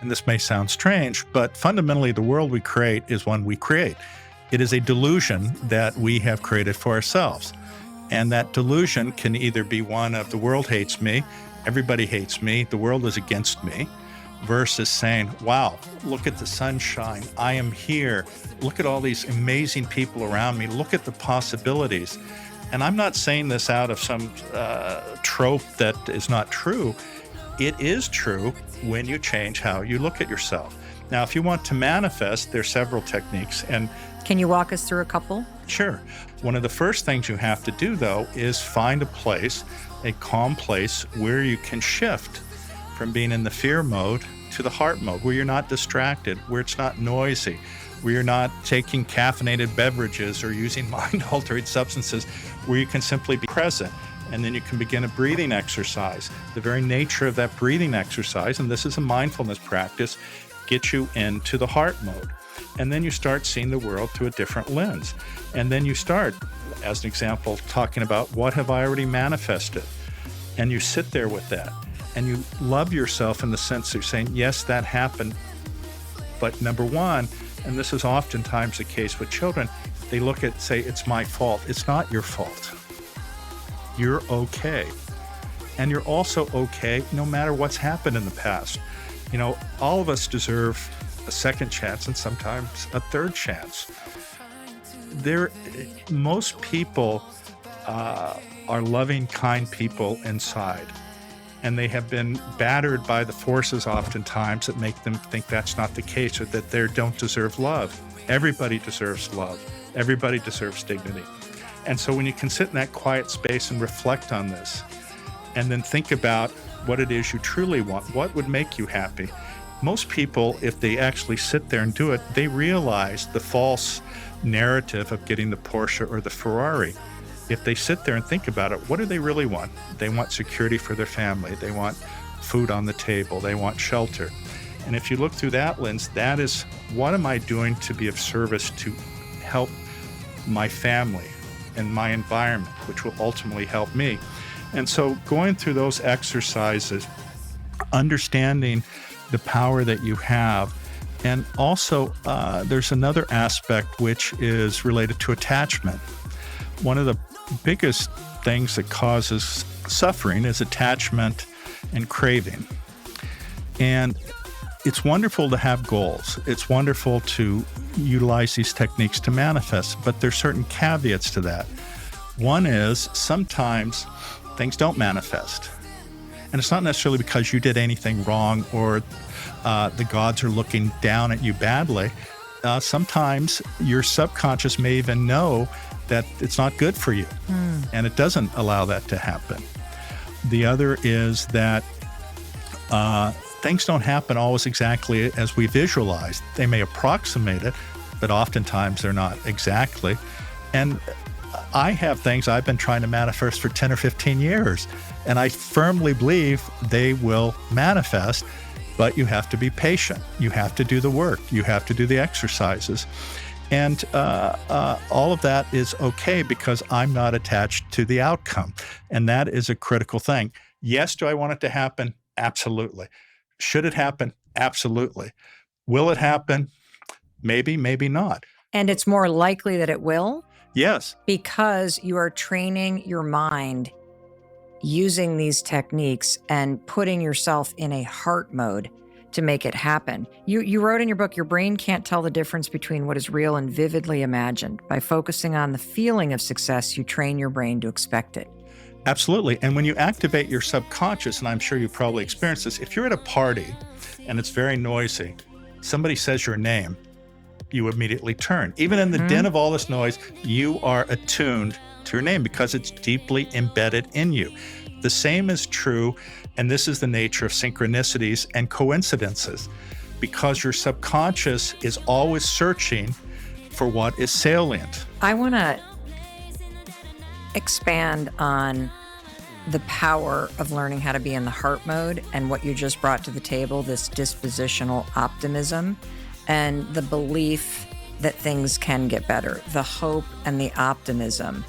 And this may sound strange, but fundamentally, the world we create is one we create. It is a delusion that we have created for ourselves. And that delusion can either be one of the world hates me, everybody hates me, the world is against me, versus saying, wow, look at the sunshine, I am here, look at all these amazing people around me, look at the possibilities. And I'm not saying this out of some trope that is not true. It is true when you change how you look at yourself. Now, if you want to manifest, there's several techniques. And can you walk us through a couple? Sure. One of the first things you have to do, though, is find a place, a calm place, where you can shift from being in the fear mode to the heart mode, where you're not distracted, where it's not noisy, where you're not taking caffeinated beverages or using mind-altering substances, where you can simply be present. And then you can begin a breathing exercise. The very nature of that breathing exercise, and this is a mindfulness practice, gets you into the heart mode. And then you start seeing the world through a different lens. And then you start, as an example, talking about what have I already manifested? And you sit there with that. And you love yourself in the sense of saying, yes, that happened. But number one, and this is oftentimes the case with children, they look at, say, it's my fault. It's not your fault. You're okay. And you're also okay no matter what's happened in the past. You know, all of us deserve a second chance and sometimes a third chance. Most people are loving, kind people inside. And they have been battered by the forces oftentimes that make them think that's not the case or that they don't deserve love. Everybody deserves love. Everybody deserves dignity. And so when you can sit in that quiet space and reflect on this, and then think about what it is you truly want, what would make you happy. Most people, if they actually sit there and do it, they realize the false narrative of getting the Porsche or the Ferrari. If they sit there and think about it, what do they really want? They want security for their family. They want food on the table. They want shelter. And if you look through that lens, that is, what am I doing to be of service to help my family and my environment, which will ultimately help me? And so going through those exercises, understanding the power that you have, and also there's another aspect which is related to attachment. One of the biggest things that causes suffering is attachment and craving. And it's wonderful to have goals. It's wonderful to utilize these techniques to manifest, but there's certain caveats to that. One is sometimes things don't manifest. And it's not necessarily because you did anything wrong or the gods are looking down at you badly. Sometimes your subconscious may even know that it's not good for you, and it doesn't allow that to happen. The other is that things don't happen always exactly as we visualize. They may approximate it, but oftentimes they're not exactly. And I have things I've been trying to manifest for 10 or 15 years, and I firmly believe they will manifest, but you have to be patient. You have to do the work. You have to do the exercises. And all of that is okay because I'm not attached to the outcome. And that is a critical thing. Yes, do I want it to happen? Absolutely. Should it happen? Absolutely. Will it happen? Maybe, maybe not. And it's more likely that it will? Yes. Because you are training your mind using these techniques and putting yourself in a heart mode to make it happen. You wrote in your book, your brain can't tell the difference between what is real and vividly imagined. By focusing on the feeling of success, you train your brain to expect it. Absolutely. And when you activate your subconscious, and I'm sure you probably experienced this, if you're at a party and it's very noisy, somebody says your name, you immediately turn. Even in the din of all this noise, you are attuned to your name because it's deeply embedded in you. The same is true, and this is the nature of synchronicities and coincidences, because your subconscious is always searching for what is salient. I want to expand on the power of learning how to be in the heart mode and what you just brought to the table, this dispositional optimism and the belief that things can get better, the hope and the optimism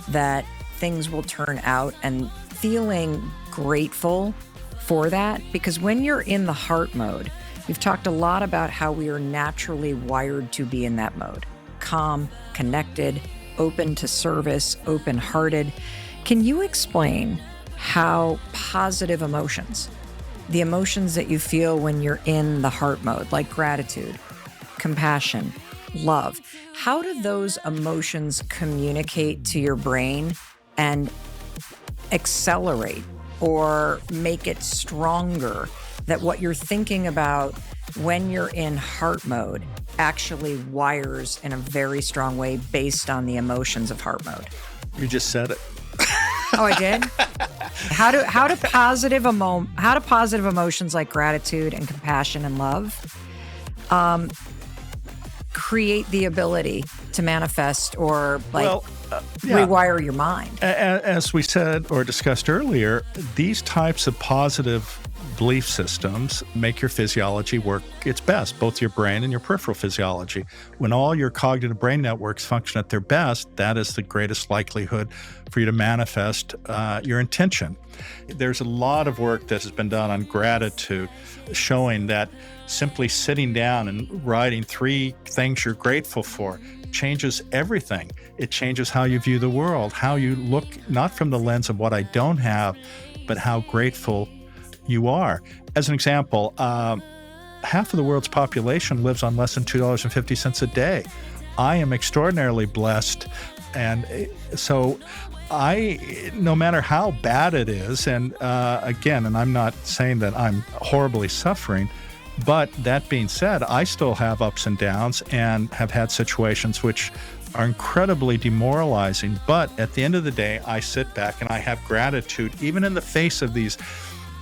that things will turn out, and feeling grateful for that. Because when you're in the heart mode, We've talked a lot about how we are naturally wired to be in that mode. Calm, connected, open to service, open-hearted. Can you explain how positive emotions, the emotions that you feel when you're in the heart mode, like gratitude, compassion, love, how do those emotions communicate to your brain and accelerate or make it stronger, that what you're thinking about when you're in heart mode actually wires in a very strong way based on the emotions of heart mode? You just said it. Oh, I did? How do positive emotions like gratitude and compassion and love create the ability to manifest or rewire your mind? As we said or discussed earlier, these types of positive belief systems make your physiology work its best, both your brain and your peripheral physiology. When all your cognitive brain networks function at their best, that is the greatest likelihood for you to manifest your intention. There's a lot of work that has been done on gratitude, showing that simply sitting down and writing 3 things you're grateful for changes everything. It changes how you view the world, how you look, not from the lens of what I don't have, but how grateful you are. As an example, half of the world's population lives on less than $2.50 a day. I am extraordinarily blessed. And so no matter how bad it is, and again, and I'm not saying that I'm horribly suffering, but that being said, I still have ups and downs and have had situations which are incredibly demoralizing. But at the end of the day, I sit back and I have gratitude, even in the face of these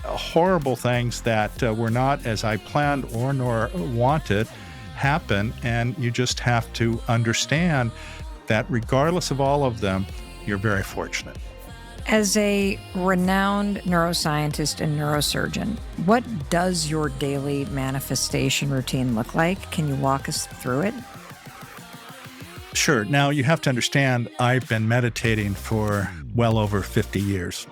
horrible things that were not as I planned or nor wanted happen. And you just have to understand that regardless of all of them, you're very fortunate. As a renowned neuroscientist and neurosurgeon, what does your daily manifestation routine look like? Can you walk us through it? Sure. Now, you have to understand, I've been meditating for well over 50 years.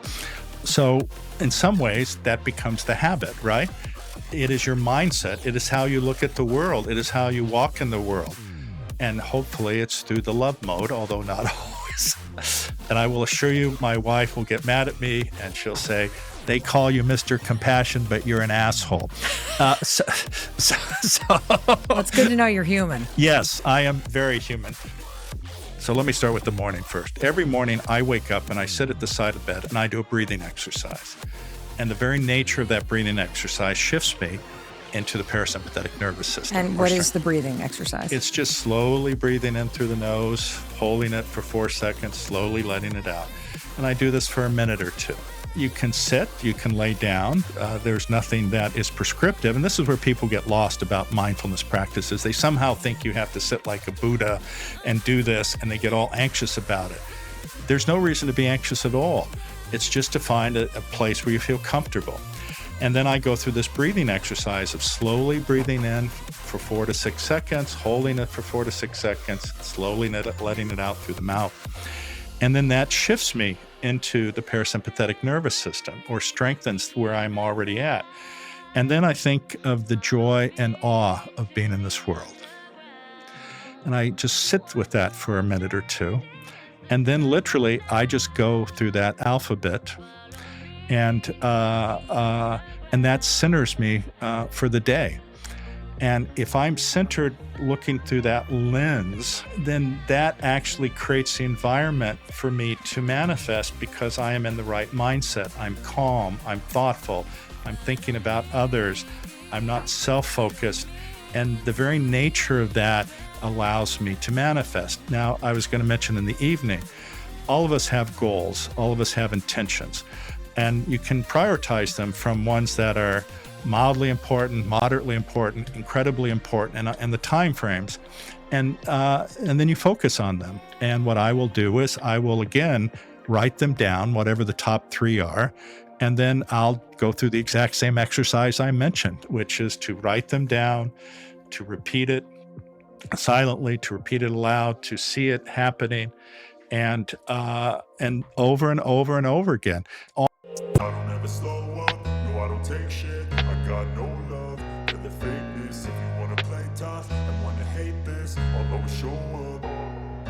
So in some ways, that becomes the habit, right? It is your mindset. It is how you look at the world. It is how you walk in the world. And hopefully it's through the love mode, although not always. And I will assure you, my wife will get mad at me and she'll say, they call you Mr. Compassion, but you're an asshole. Well, it's good to know you're human. Yes, I am very human. So let me start with the morning first. Every morning I wake up and I sit at the side of bed and I do a breathing exercise. And the very nature of that breathing exercise shifts me into the parasympathetic nervous system. And what is the breathing exercise? It's just slowly breathing in through the nose, holding it for 4 seconds, slowly letting it out. And I do this for a minute or 2. You can sit, you can lay down. There's nothing that is prescriptive. And this is where people get lost about mindfulness practices. They somehow think you have to sit like a Buddha and do this, and they get all anxious about it. There's no reason to be anxious at all. It's just to find a place where you feel comfortable. And then I go through this breathing exercise of slowly breathing in for 4 to 6 seconds, holding it for 4 to 6 seconds, slowly letting it out through the mouth. And then that shifts me into the parasympathetic nervous system, or strengthens where I'm already at. And then I think of the joy and awe of being in this world. And I just sit with that for a minute or 2. And then literally I just go through that alphabet, and that centers me for the day. And if I'm centered looking through that lens, then that actually creates the environment for me to manifest, because I am in the right mindset. I'm calm, I'm thoughtful, I'm thinking about others, I'm not self-focused. And the very nature of that allows me to manifest. Now, I was going to mention in the evening, all of us have goals, all of us have intentions, and you can prioritize them from ones that are mildly important, moderately important, incredibly important, and the time frames, and then you focus on them. And what I will do is I will again write them down, whatever the top 3 are, and then I'll go through the exact same exercise I mentioned, which is to write them down, to repeat it silently, to repeat it aloud, to see it happening, and over and over and over again. I don't ever slow up, no, I don't take shit. I got no love for the fake I'll always show up.